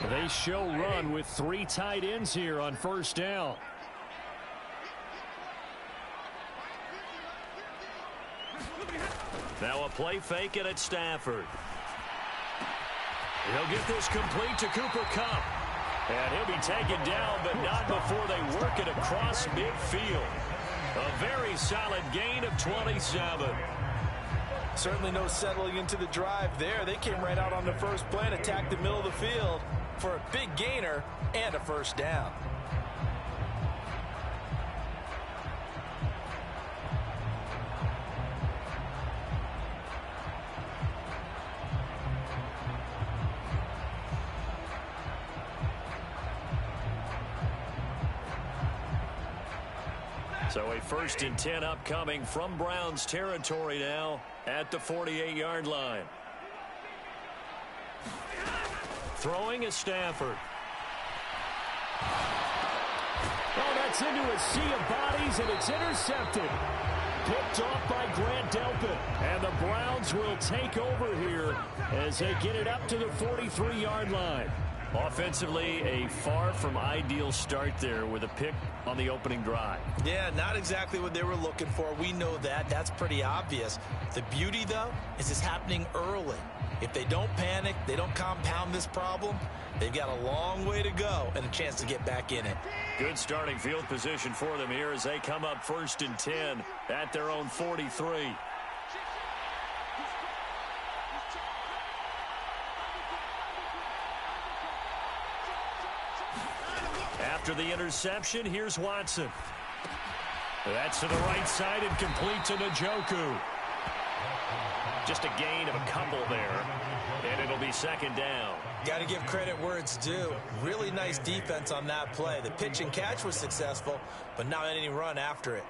They show run with 3 tight ends here on first down. Now a play fake and it's Stafford. He'll get this complete to Cooper Kupp. And he'll be taken down, but not before they work it across midfield. A very solid gain of 27. Certainly no settling into the drive there. They came right out on the first play and attacked the middle of the field for a big gainer and a first down. So a 1st and 10 upcoming from Browns territory now at the 48-yard line. Throwing is Stafford. Oh, that's into a sea of bodies, and it's intercepted. Picked off by Grant Delpit. And the Browns will take over here as they get it up to the 43-yard line. Offensively, a far from ideal start there with a pick on the opening drive. Yeah, not exactly what they were looking for. We know that. That's pretty obvious. The beauty, though, is it's happening early. If they don't panic, they don't compound this problem, they've got a long way to go and a chance to get back in it. Good starting field position for them here as they come up 1st and 10 at their own 43. After the interception, here's Watson. That's to the right side and complete to Njoku. Just a gain of a couple there, and it'll be 2nd down. Got to give credit where it's due. Really nice defense on that play. The pitch and catch was successful, but not any run after it.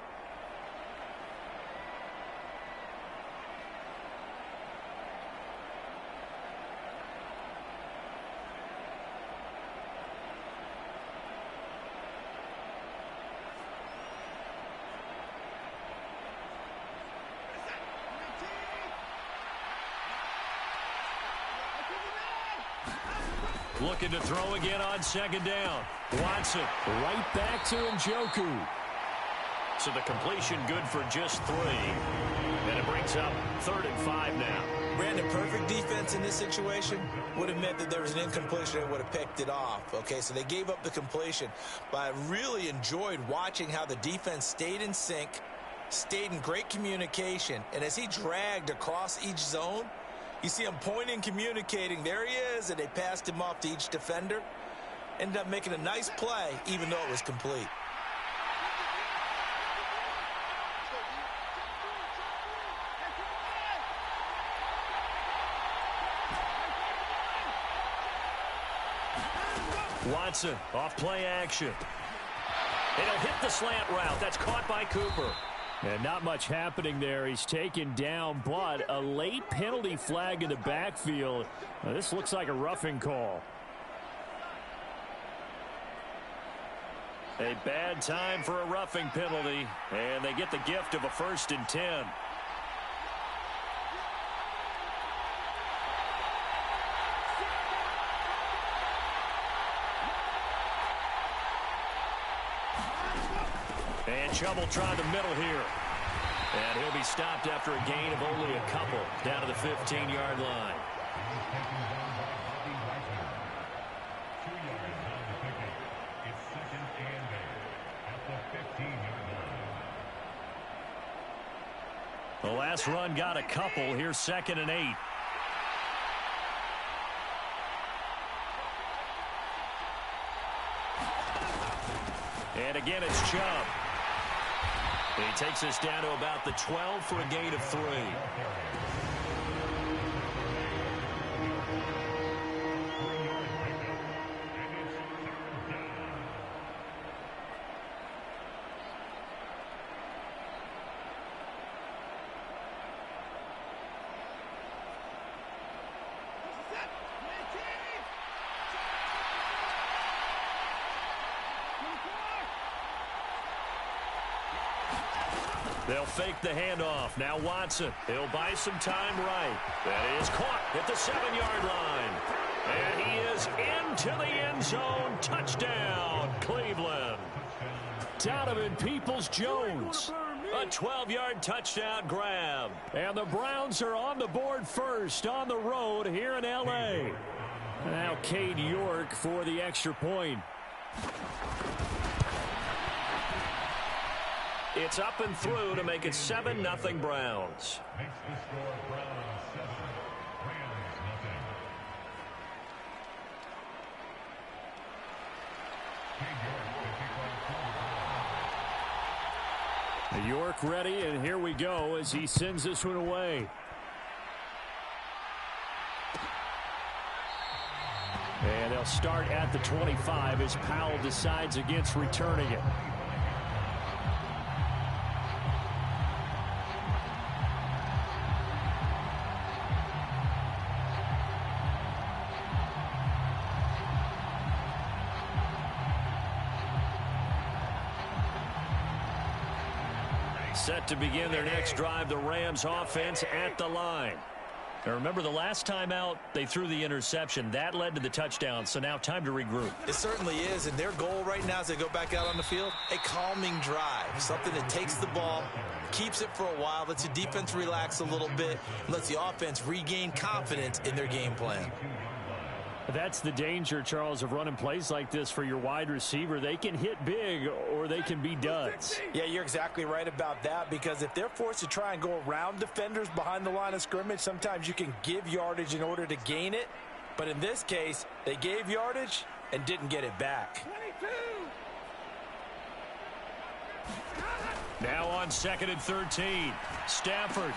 Looking to throw again on 2nd down. Watson right back to Njoku. So the completion good for just 3. And it brings up 3rd and 5 now. Brandon, perfect defense in this situation would have meant that there was an incompletion and would have picked it off. Okay, so they gave up the completion. But I really enjoyed watching how the defense stayed in sync, stayed in great communication. And as he dragged across each zone, you see him pointing, communicating. There he is, and they passed him off to each defender. Ended up making a nice play, even though it was complete. Watson off play action. It'll hit the slant route. That's caught by Cooper. And not much happening there. He's taken down, but a late penalty flag in the backfield. Now, this looks like a roughing call. A bad time for a roughing penalty, and they get the gift of a 1st and 10. And Chubb will try the middle here. And he'll be stopped after a gain of only a couple down to the 15-yard line. The last run got a couple. Here's 2nd and 8. And again, it's Chubb. He takes us down to about the 12 for a gain of 3. They'll fake the handoff. Now Watson. He'll buy some time right. That is caught at the 7-yard line. And he is into to the end zone. Touchdown, Cleveland. Donovan Peoples-Jones. A 12-yard touchdown grab. And the Browns are on the board first on the road here in L.A. Now Cade York for the extra point. It's up and through to make it 7-0 Browns. York ready, and here we go as he sends this one away. And they'll start at the 25 as Powell decides against returning it. Set to begin their next drive, the Rams offense at the line. Now remember, the last time out, they threw the interception. That led to the touchdown, so now time to regroup. It certainly is, and their goal right now as they go back out on the field, a calming drive, something that takes the ball, keeps it for a while, lets the defense relax a little bit, lets the offense regain confidence in their game plan. That's the danger, Charles, of running plays like this for your wide receiver. They can hit big or they can be duds. Yeah, you're exactly right about that, because if they're forced to try and go around defenders behind the line of scrimmage, sometimes you can give yardage in order to gain it. But in this case, they gave yardage and didn't get it back. 22. Now on 2nd and 13, Stafford.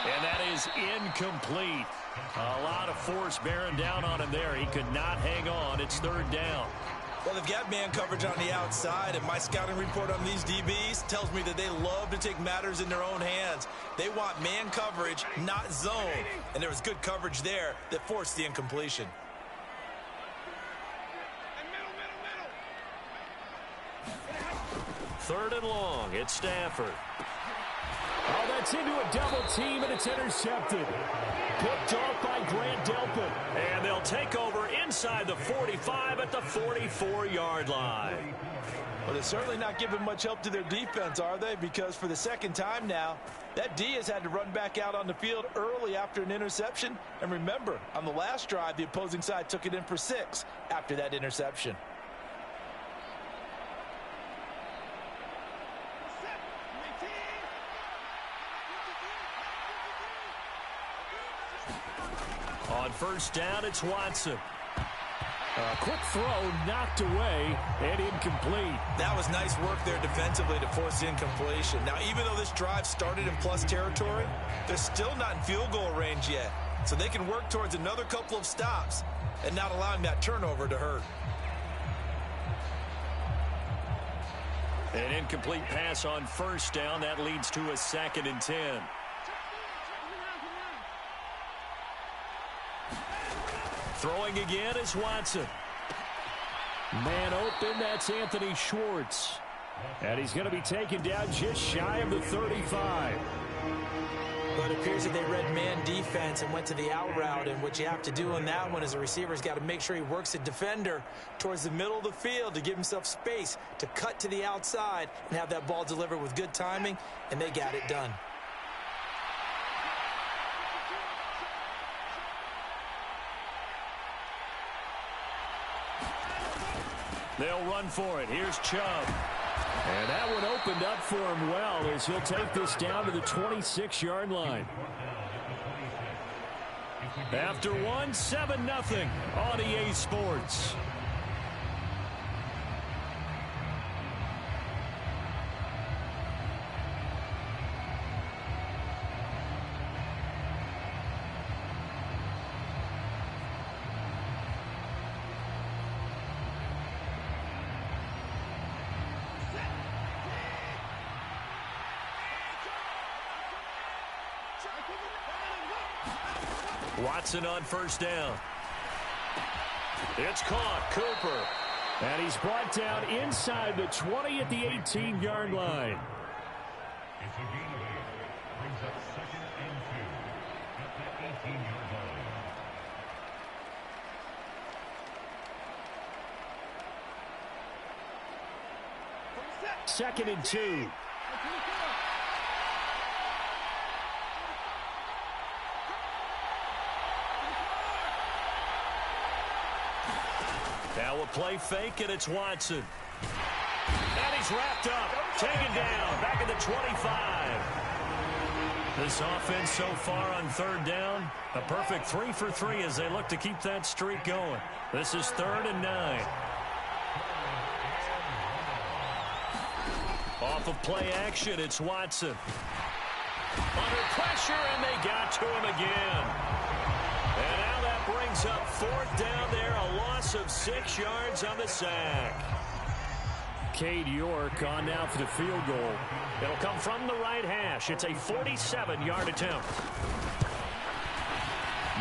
And that is incomplete. A lot of force bearing down on him there. He could not hang on. It's 3rd down. Well, they've got man coverage on the outside, and my scouting report on these DBs tells me that they love to take matters in their own hands. They want man coverage, not zone. And there was good coverage there that forced the incompletion. Third and long. It's Stafford. Oh, that's into a double team, and it's intercepted. Picked off by Grant Delpit. And they'll take over inside the 45 at the 44-yard line. Well, they're certainly not giving much help to their defense, are they? Because for the second time now, that D has had to run back out on the field early after an interception. And remember, on the last drive, the opposing side took it in for 6 after that interception. On 1st down, it's Watson. A quick throw knocked away and incomplete. That was nice work there defensively to force the incompletion. Now, even though this drive started in plus territory, they're still not in field goal range yet. So they can work towards another couple of stops and not allowing that turnover to hurt. An incomplete pass on 1st down. That leads to a 2nd and 10. Throwing again is Watson. Man open, that's Anthony Schwartz. And he's going to be taken down just shy of the 35. But it appears that they read man defense and went to the out route. And what you have to do on that one is the receiver's got to make sure he works the defender towards the middle of the field to give himself space to cut to the outside and have that ball delivered with good timing, and they got it done. They'll run for it. Here's Chubb. And that one opened up for him well as he'll take this down to the 26-yard line. After 7-0 on EA Sports. Watson on 1st down. It's caught. Cooper. And he's brought down inside the 20 at the 18-yard line. It's a gain of 8. Brings up 2nd and 2 at the 18-yard line. 2nd and 2. Now a play fake, and it's Watson. And he's wrapped up, taken down, back at the 25. This offense so far on 3rd down, a perfect 3 for 3 as they look to keep that streak going. This is 3rd and 9. Off of play action, it's Watson. Under pressure, and they got to him again. And now that brings up 4th down there, a loss of 6 yards on the sack. Cade York on now for the field goal. It'll come from the right hash. It's a 47-yard attempt.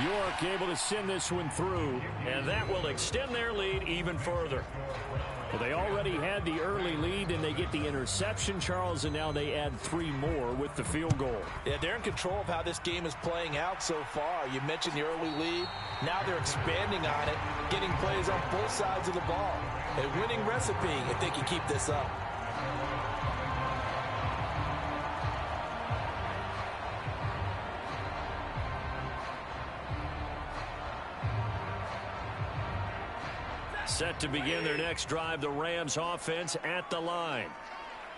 York able to send this one through. And that will extend their lead even further. Well, they already had the early lead, and they get the interception, Charles, and now they add 3 more with the field goal. Yeah, they're in control of how this game is playing out so far. You mentioned the early lead. Now they're expanding on it, getting plays on both sides of the ball. A winning recipe if they can keep this up. Set to begin their next drive, the Rams offense at the line.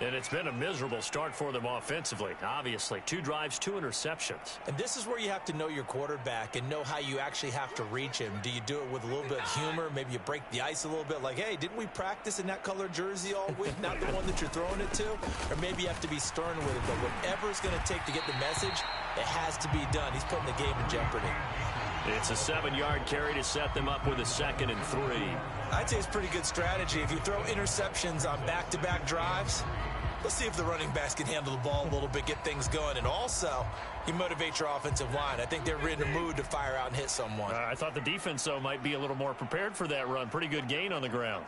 And it's been a miserable start for them offensively. Obviously, 2 drives, 2 interceptions. And this is where you have to know your quarterback and know how you actually have to reach him. Do you do it with a little bit of humor? Maybe you break the ice a little bit like, hey, didn't we practice in that color jersey all week? Not the one that you're throwing it to? Or maybe you have to be stern with it. But whatever it's going to take to get the message, it has to be done. He's putting the game in jeopardy. It's a 7-yard carry to set them up with a 2nd and 3. I'd say it's pretty good strategy. If you throw interceptions on back-to-back drives, let's see if the running backs can handle the ball a little bit, get things going. And also, you motivate your offensive line. I think they're in the mood to fire out and hit someone. I thought the defense, though, might be a little more prepared for that run. Pretty good gain on the ground.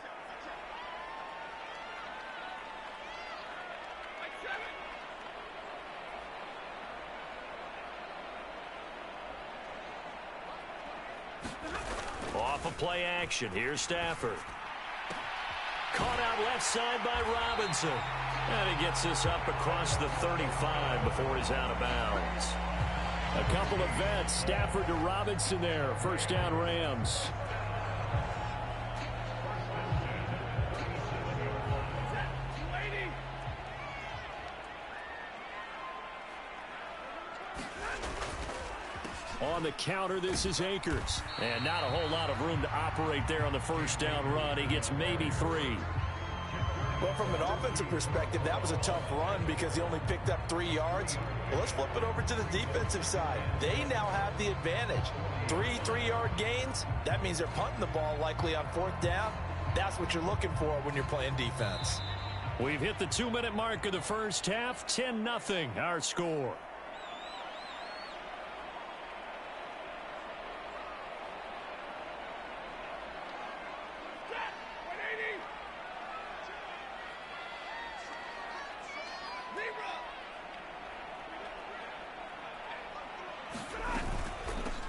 Off of play action, here's Stafford. Caught out left side by Robinson. And he gets this up across the 35 before he's out of bounds. A couple of vets, Stafford to Robinson there. 1st down Rams. On the counter, this is Akers. And not a whole lot of room to operate there on the 1st down run. He gets maybe 3. Well, from an offensive perspective, that was a tough run because he only picked up 3 yards. Well, let's flip it over to the defensive side. They now have the advantage. 3 3-yard gains. That means they're punting the ball likely on 4th down. That's what you're looking for when you're playing defense. We've hit the 2-minute mark of the first half. 10-0 our score.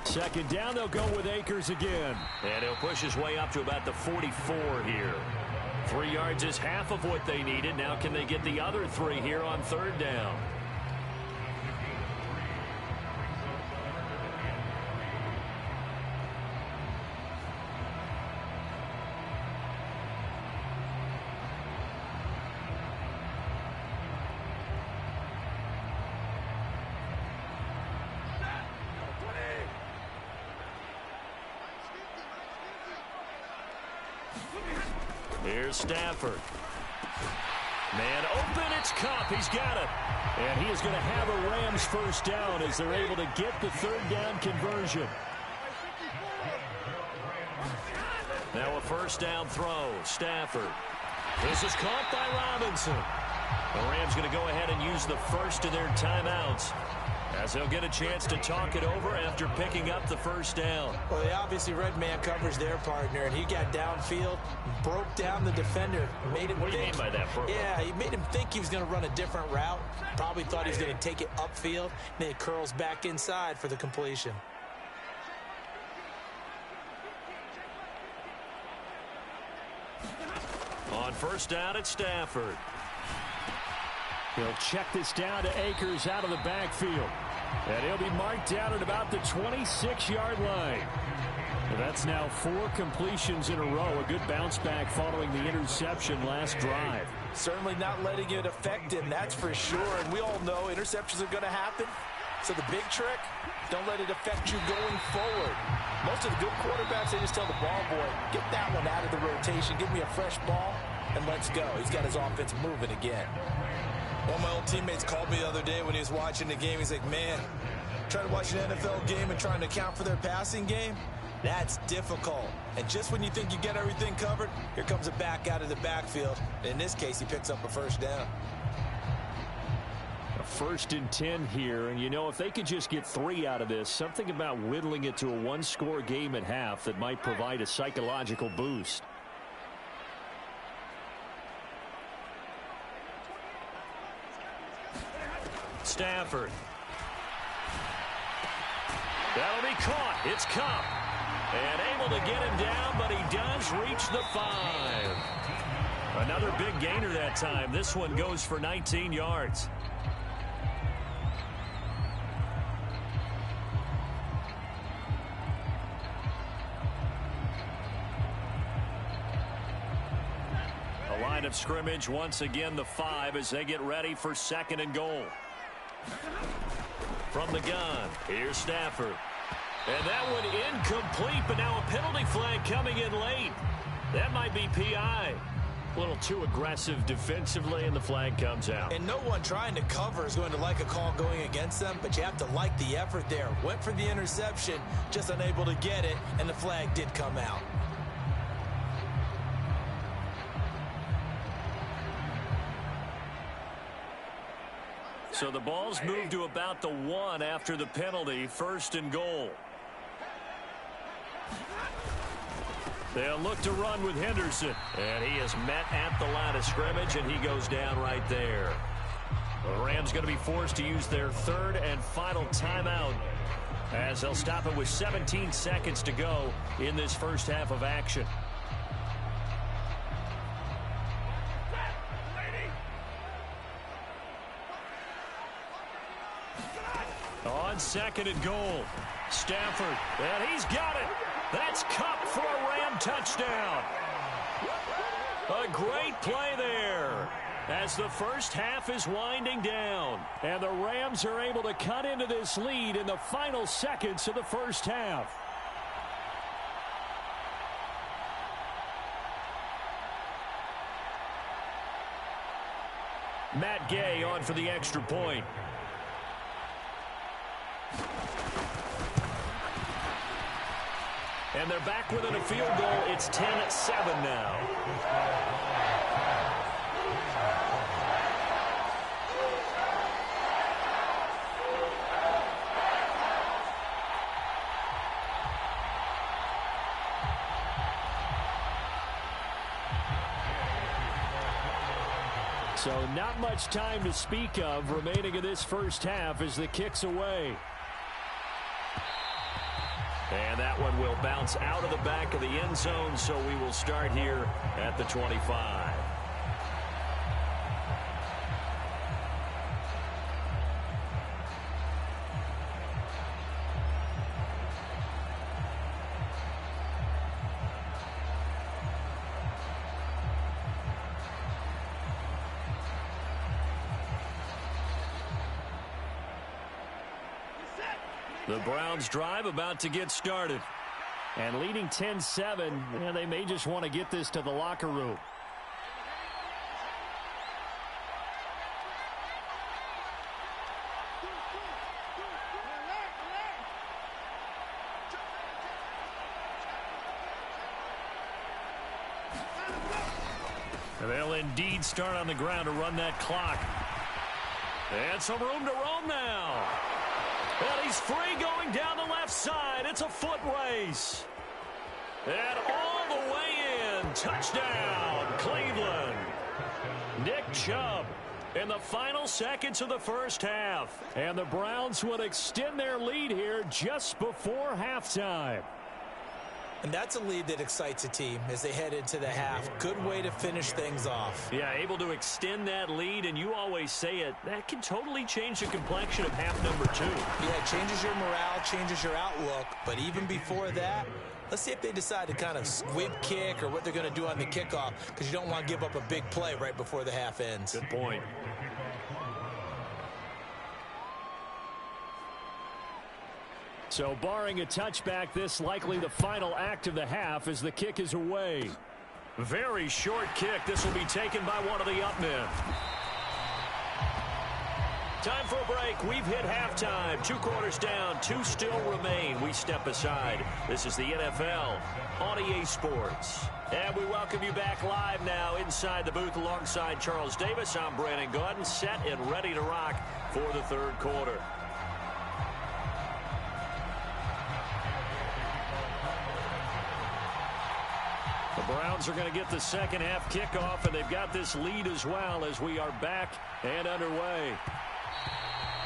Second down, they'll go with Akers again. And he'll push his way up to about the 44 here. 3 yards is half of what they needed. Now can they get the other 3 here on 3rd down? Here's Stafford. Man open, it's Cup. He's got it. And he is going to have a Rams 1st down as they're able to get the 3rd down conversion. Now a 1st down throw. Stafford. This is caught by Robinson. The Rams going to go ahead and use the first of their timeouts as they'll get a chance to talk it over after picking up the 1st down. Well, they obviously red man covers their partner, and he got downfield, broke down the defender, made him What do you mean by that, bro? Yeah, he made him think he was going to run a different route. Probably thought he was going to take it upfield, and then it curls back inside for the completion. On 1st down, it's Stafford. He'll check this down to Akers out of the backfield. And he'll be marked down at about the 26-yard line. And that's now 4 completions in a row. A good bounce back following the interception last drive. Certainly not letting it affect him, that's for sure. And we all know interceptions are going to happen. So the big trick, don't let it affect you going forward. Most of the good quarterbacks, they just tell the ball boy, get that one out of the rotation, give me a fresh ball, and let's go. He's got his offense moving again. One of my old teammates called me the other day when he was watching the game. He's like, man, trying to watch an NFL game and trying to account for their passing game, that's difficult. And just when you think you get everything covered, here comes a back out of the backfield. And in this case, he picks up a first down. A 1st and 10 here, and you know, if they could just get 3 out of this, something about whittling it to a 1-score game at half that might provide a psychological boost. Stafford. That'll be caught. It's Cup. And able to get him down, but he does reach the 5. Another big gainer that time. This one goes for 19 yards. A line of scrimmage once again, the 5, as they get ready for 2nd and goal. From the gun, here's Stafford. And that one incomplete, but now a penalty flag coming in late. That might be PI. A little too aggressive defensively, and the flag comes out. And no one trying to cover is going to like a call going against them, but you have to like the effort there. Went for the interception, just unable to get it, and the flag did come out. So the ball's moved to about the 1 after the penalty. 1st and goal. They'll look to run with Henderson. And he is met at the line of scrimmage, and he goes down right there. The Rams going to be forced to use their 3rd and final timeout, as they'll stop it with 17 seconds to go in this first half of action. On 2nd and goal, Stafford, and he's got it. That's Cup for a Ram touchdown. A great play there as the first half is winding down. And the Rams are able to cut into this lead in the final seconds of the first half. Matt Gay on for the extra point. And they're back within a field goal. It's 10-7 now. So not much time to speak of remaining in this first half as the kick's away. And that one will bounce out of the back of the end zone, so we will start here at the 25. The Browns drive about to get started. And leading 10-7, yeah, they may just want to get this to the locker room. And they'll indeed start on the ground to run that clock. And some room to roam now. And he's free going down the left side. It's a foot race. And all the way in. Touchdown, Cleveland. Nick Chubb in the final seconds of the first half. And the Browns will extend their lead here just before halftime. And that's a lead that excites a team as they head into the half. Good way to finish things off. Yeah, able to extend that lead, and you always say it, that can totally change the complexion of half number 2. Yeah, it changes your morale, changes your outlook. But even before that, let's see if they decide to kind of squib kick or what they're going to do on the kickoff, because you don't want to give up a big play right before the half ends. Good point. So barring a touchback, this likely the final act of the half as the kick is away. Very short kick. This will be taken by one of the up men. Time for a break. We've hit halftime. 2 quarters down. 2 still remain. We step aside. This is the NFL on EA Sports. And we welcome you back live now inside the booth alongside Charles Davis. I'm Brandon Gaudin, set and ready to rock for the 3rd quarter. The Browns are going to get the second half kickoff, and they've got this lead as well as we are back and underway.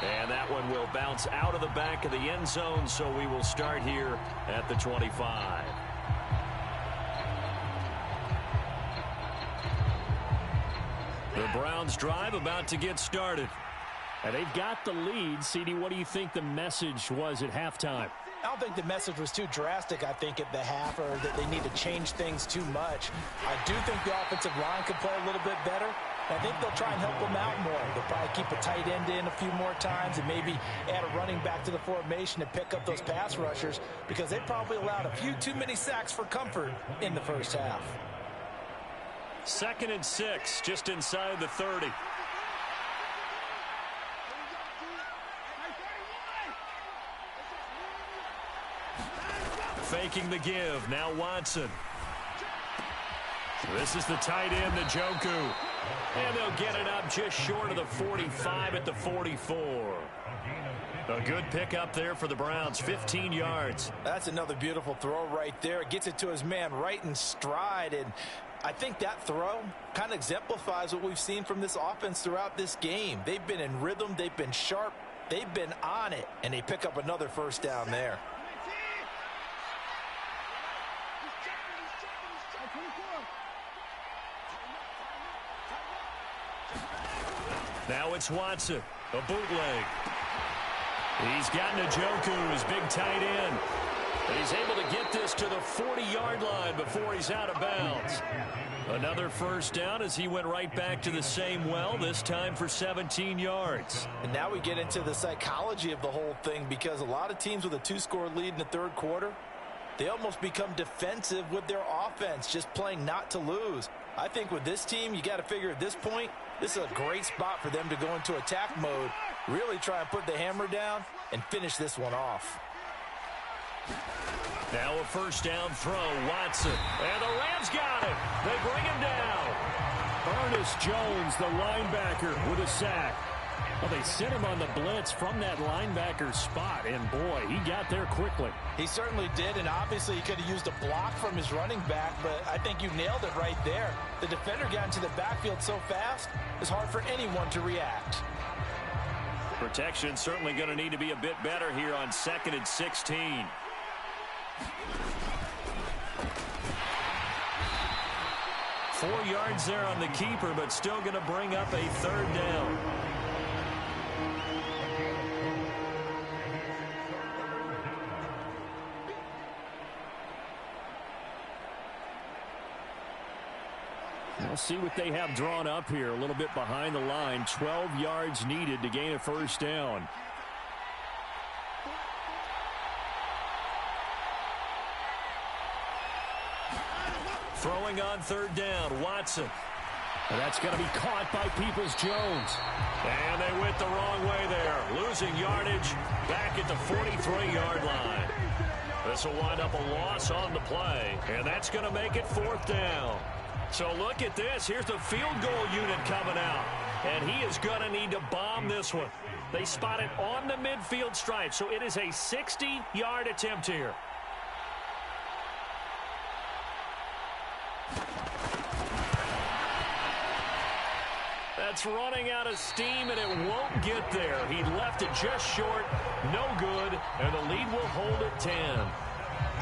And that one will bounce out of the back of the end zone, so we will start here at the 25. The Browns drive about to get started. And they've got the lead. CD, what do you think the message was at halftime? I don't think the message was too drastic, I think, at the half, or that they need to change things too much. I do think the offensive line could play a little bit better. I think they'll try and help them out more. They'll probably keep a tight end in a few more times and maybe add a running back to the formation to pick up those pass rushers, because they probably allowed a few too many sacks for comfort in the first half. 2nd and 6, just inside the 30. Faking the give. Now Watson. This is the tight end, Njoku. And they'll get it up just short of the 45 at the 44. A good pickup there for the Browns, 15 yards. That's another beautiful throw right there. It gets it to his man right in stride, and I think that throw kind of exemplifies what we've seen from this offense throughout this game. They've been in rhythm, they've been sharp, they've been on it, and they pick up another first down there. Now it's Watson, a bootleg. He's got Njoku, his big tight end. And he's able to get this to the 40-yard line before he's out of bounds. Another first down as he went right back to the same well, this time for 17 yards. And now we get into the psychology of the whole thing, because a lot of teams with a 2-score lead in the 3rd quarter, they almost become defensive with their offense, just playing not to lose. I think with this team, you got to figure at this point, this is a great spot for them to go into attack mode, really try and put the hammer down and finish this one off. Now a first down throw, Watson. And the Rams got him. They bring him down. Ernest Jones, the linebacker, with a sack. Well, they sent him on the blitz from that linebacker spot, and boy, he got there quickly. He certainly did, and obviously he could have used a block from his running back, but I think you nailed it right there. The defender got into the backfield so fast, it's hard for anyone to react. Protection certainly going to need to be a bit better here on 2nd and 16. Four yards there on the keeper, but still going to bring up a 3rd down. We'll see what they have drawn up here a little bit behind the line. 12 yards needed to gain a first down. Throwing on 3rd down, Watson. And that's going to be caught by Peoples-Jones. And they went the wrong way there. Losing yardage back at the 43-yard line. This will wind up a loss on the play. And that's going to make it 4th down. So look at this. Here's the field goal unit coming out. And he is going to need to bomb this one. They spot it on the midfield stripe. So it is a 60-yard attempt here. That's running out of steam, and it won't get there. He left it just short. No good. And the lead will hold at 10.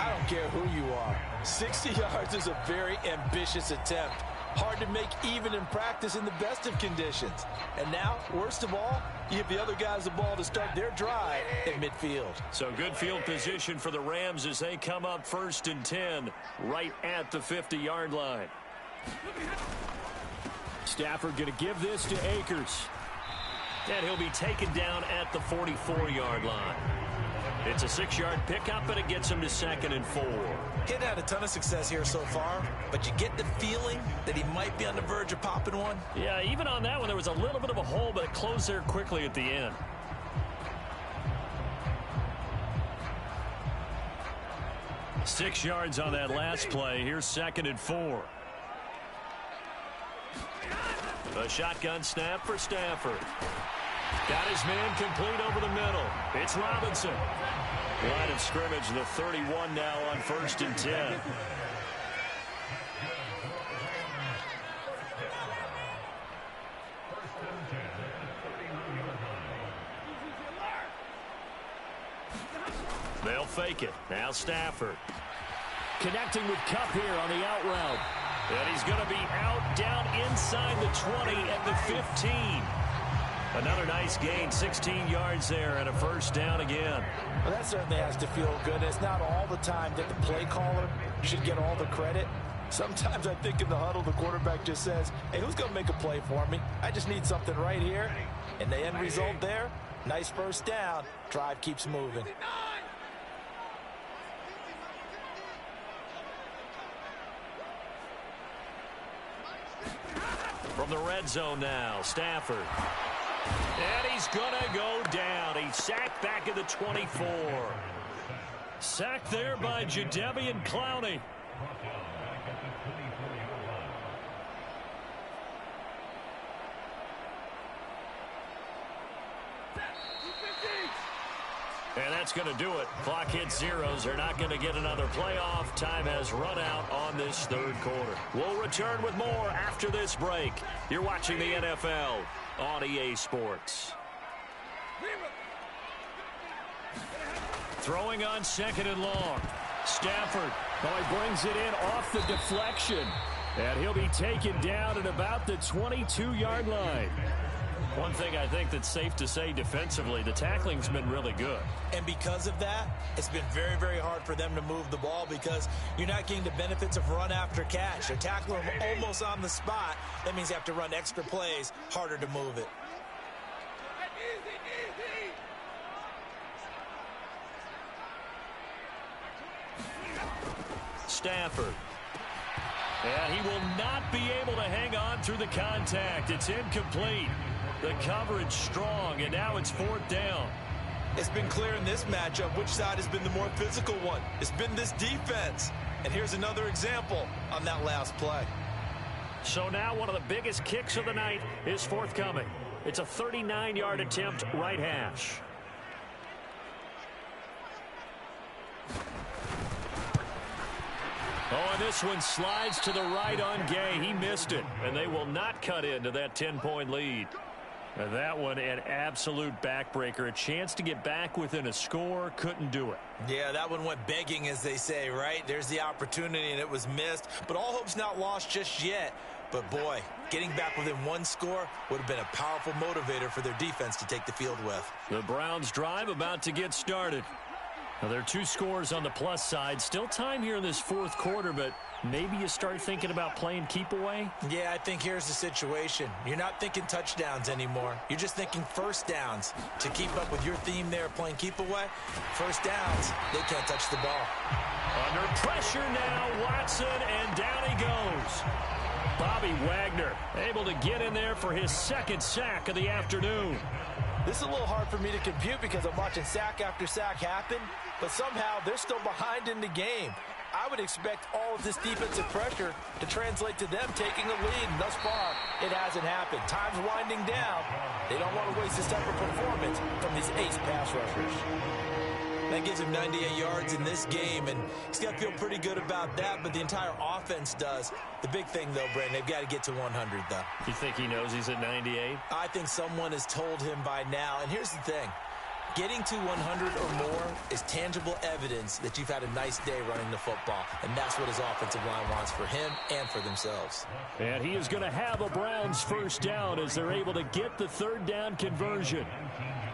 I don't care who you are. 60 yards is a very ambitious attempt. Hard to make even in practice in the best of conditions. And now, worst of all, you give the other guys the ball to start their drive at midfield. So good field position for the Rams as they come up 1st and 10 right at the 50-yard line. Stafford going to give this to Akers. And he'll be taken down at the 44-yard line. It's a 6-yard pickup, and it gets him to 2nd and 4. He's had a ton of success here so far, but you get the feeling that he might be on the verge of popping one. Yeah, even on that one, there was a little bit of a hole, but it closed there quickly at the end. Six yards on that last play. Here's 2nd and 4. A shotgun snap for Stafford. Got his man complete over the middle. It's Robinson. Line of scrimmage, the 31 now on 1st and 10. They'll fake it. Now Stafford. Connecting with Kupp here on the out route. And he's going to be out down inside the 20 at the 15. Another nice gain, 16 yards there, and a 1st down again. Well, that certainly has to feel good. It's not all the time that the play caller should get all the credit. Sometimes I think in the huddle, the quarterback just says, hey, who's going to make a play for me? I just need something right here. And the end result there, nice 1st down. Drive keeps moving. From the red zone now, Stafford. And he's going to go down. He's sacked back at the 24. Sacked there by Jadeveon Clowney. And that's going to do it. Clock hits zeros. They're not going to get another playoff. Time has run out on this 3rd quarter. We'll return with more after this break. You're watching the NFL on EA Sports. Throwing on 2nd and long. Stafford. Oh, he brings it in off the deflection. And he'll be taken down at about the 22-yard line. One thing I think that's safe to say defensively, the tackling's been really good. And because of that, it's been very, very hard for them to move the ball because you're not getting the benefits of run after catch. They're tackling them almost on the spot. That means you have to run extra plays, harder to move it. Stafford. And he will not be able to hang on through the contact. It's incomplete. The coverage strong, and now it's 4th down. It's been clear in this matchup which side has been the more physical one. It's been this defense. And here's another example on that last play. So now one of the biggest kicks of the night is forthcoming. It's a 39-yard attempt, right hash. Oh, and this one slides to the right on Gay. He missed it, and they will not cut into that 10-point lead. And that one, an absolute backbreaker. A chance to get back within a score, couldn't do it. Yeah, that one went begging, as they say, right? There's the opportunity, and it was missed. But all hope's not lost just yet. But, boy, getting back within one score would have been a powerful motivator for their defense to take the field with. The Browns' drive about to get started. Now, there are 2 scores on the plus side. Still time here in this 4th quarter, but maybe you start thinking about playing keep away? Yeah, I think here's the situation. You're not thinking touchdowns anymore. You're just thinking 1st downs. To keep up with your theme there, playing keep away, 1st downs, they can't touch the ball. Under pressure now, Watson, and down he goes. Bobby Wagner able to get in there for his 2nd sack of the afternoon. This is a little hard for me to compute because I'm watching sack after sack happen, but somehow they're still behind in the game. I would expect all of this defensive pressure to translate to them taking the lead, and thus far, it hasn't happened. Time's winding down. They don't want to waste this type of performance from these ace pass rushers. That gives him 98 yards in this game, and he's got to feel pretty good about that, but the entire offense does. The big thing, though, Brandon, they've got to get to 100, though. You think he knows he's at 98? I think someone has told him by now, and here's the thing. Getting to 100 or more is tangible evidence that you've had a nice day running the football, and that's what his offensive line wants for him and for themselves. And he is going to have a Browns first down as they're able to get the third down conversion.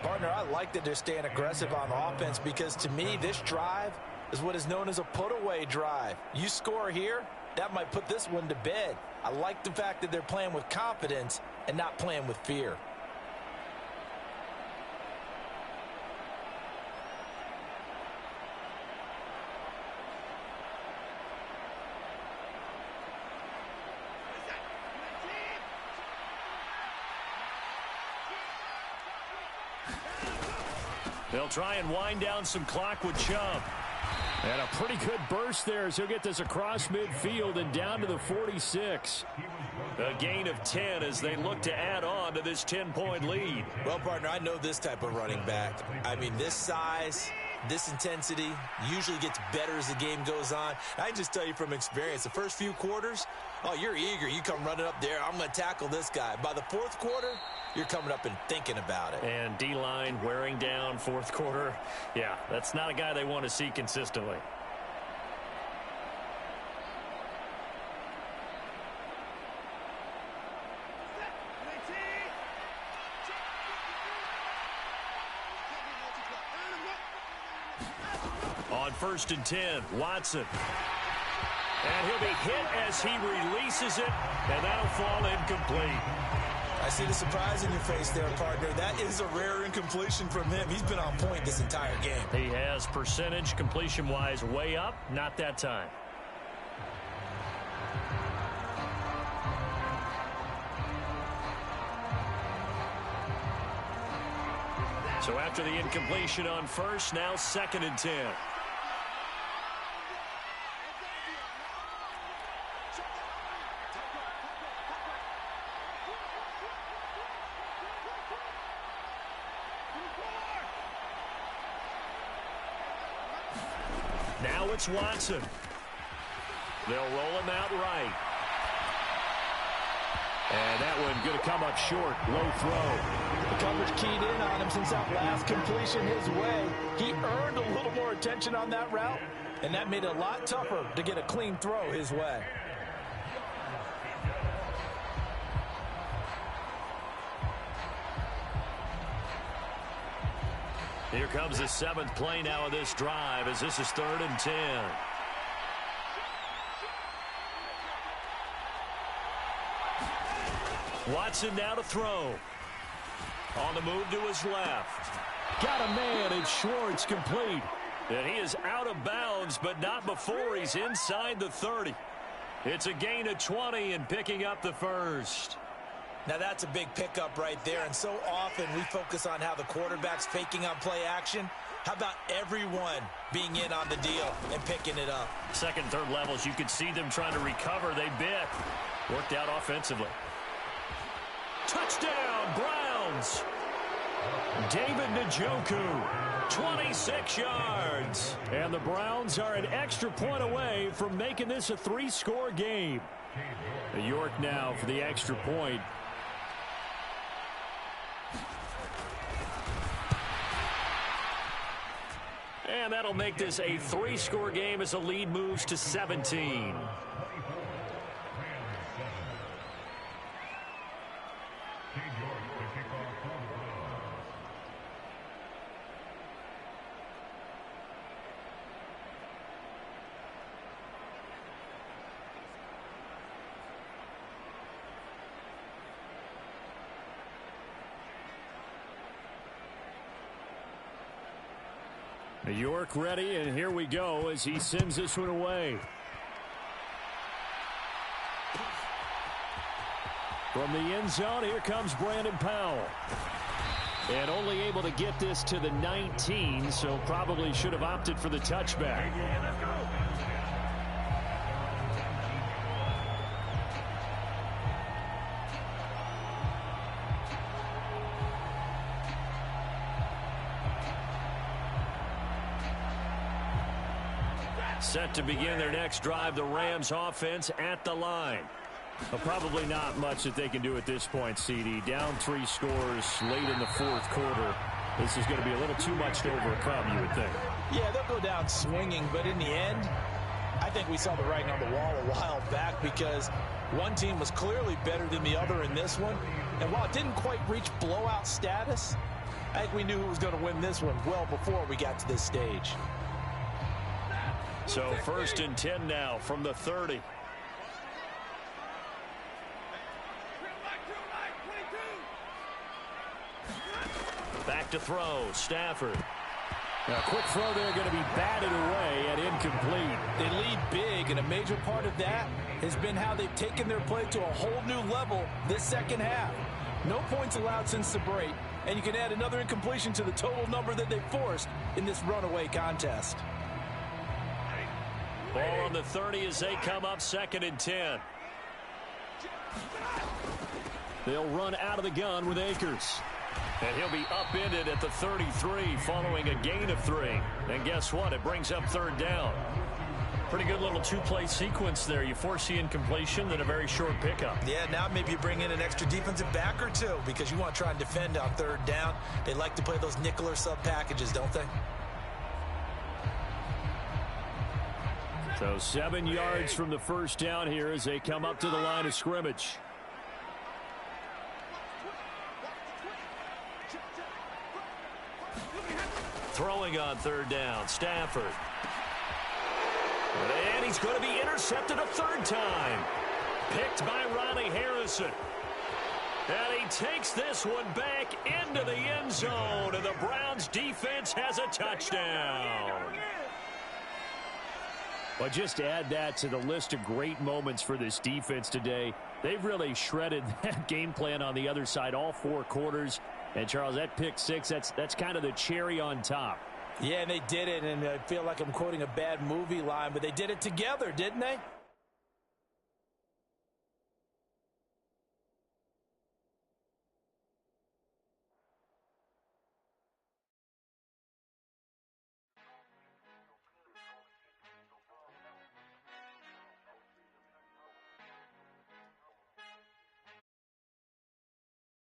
Partner, I like that they're staying aggressive on offense because, to me, this drive is what is known as a put-away drive. You score here, that might put this one to bed. I like the fact that they're playing with confidence and not playing with fear. They'll try and wind down some clock with Chubb. And a pretty good burst there as he'll get this across midfield and down to the 46. A gain of 10 as they look to add on to this 10-point lead. Well, partner, I know this type of running back. I mean, this size, this intensity usually gets better as the game goes on. I can just tell you from experience, the first few quarters, oh, you're eager. You come running up there, I'm going to tackle this guy. By the fourth quarter, you're coming up and thinking about it. And D-line wearing down fourth quarter. Yeah, that's not a guy they want to see consistently. On 1st and 10, Watson. And he'll be hit as he releases it, and that'll fall incomplete. I see the surprise in your face there, partner. That is a rare incompletion from him. He's been on point this entire game. He has percentage completion-wise way up, not that time. So after the incompletion on 1st, now 2nd and 10. Now it's Watson. They'll roll him out right. And that one going to come up short. Low throw. The coverage keyed in on him since that last completion his way. He earned a little more attention on that route, and that made it a lot tougher to get a clean throw his way. Here comes the 7th play now of this drive as this is 3rd and 10. Watson now to throw. On the move to his left. Got a man, and Schwartz complete. And he is out of bounds, but not before he's inside the 30. It's a gain of 20 and picking up the first. Now, that's a big pickup right there, and so often we focus on how the quarterback's faking on play action. How about everyone being in on the deal and picking it up? Second, third levels, you could see them trying to recover. They bit. Worked out offensively. Touchdown, Browns. David Njoku. 26 yards. And the Browns are an extra point away from making this a 3-score game. York now for the extra point. And that'll make this a 3-score game as the lead moves to 17. York ready, and here we go as he sends this one away. From the end zone, here comes Brandon Powell. And only able to get this to the 19, so probably should have opted for the touchback. Set to begin their next drive, the Rams offense at the line. Well, probably not much that they can do at this point, CD. Down 3 scores late in the 4th quarter. This is going to be a little too much to overcome, you would think. Yeah, they'll go down swinging, but in the end, I think we saw the writing on the wall a while back because one team was clearly better than the other in this one. And while it didn't quite reach blowout status, I think we knew who was going to win this one well before we got to this stage. So 1st and 10 now from the 30. Back to throw, Stafford. A quick throw there going to be batted away and incomplete. They lead big, and a major part of that has been how they've taken their play to a whole new level this second half. No points allowed since the break, and you can add another incompletion to the total number that they forced in this runaway contest. Ball on the 30 as they come up 2nd and 10. They'll run out of the gun with Akers. And he'll be upended at the 33 following a gain of 3. And guess what? It brings up 3rd down. Pretty good little 2-play sequence there. You force the incompletion, then a very short pickup. Yeah, now maybe you bring in an extra defensive back or two because you want to try and defend on 3rd down. They like to play those nickel or sub packages, don't they? So 7 yards from the 1st down here as they come up to the line of scrimmage. Throwing on 3rd down, Stafford. And he's going to be intercepted a 3rd time. Picked by Ronnie Harrison. And he takes this one back into the end zone. And the Browns defense has a touchdown. Well, just add that to the list of great moments for this defense today. They've really shredded that game plan on the other side all 4 quarters. And, Charles, that pick 6, that's kind of the cherry on top. Yeah, and they did it, and I feel like I'm quoting a bad movie line, but they did it together, didn't they?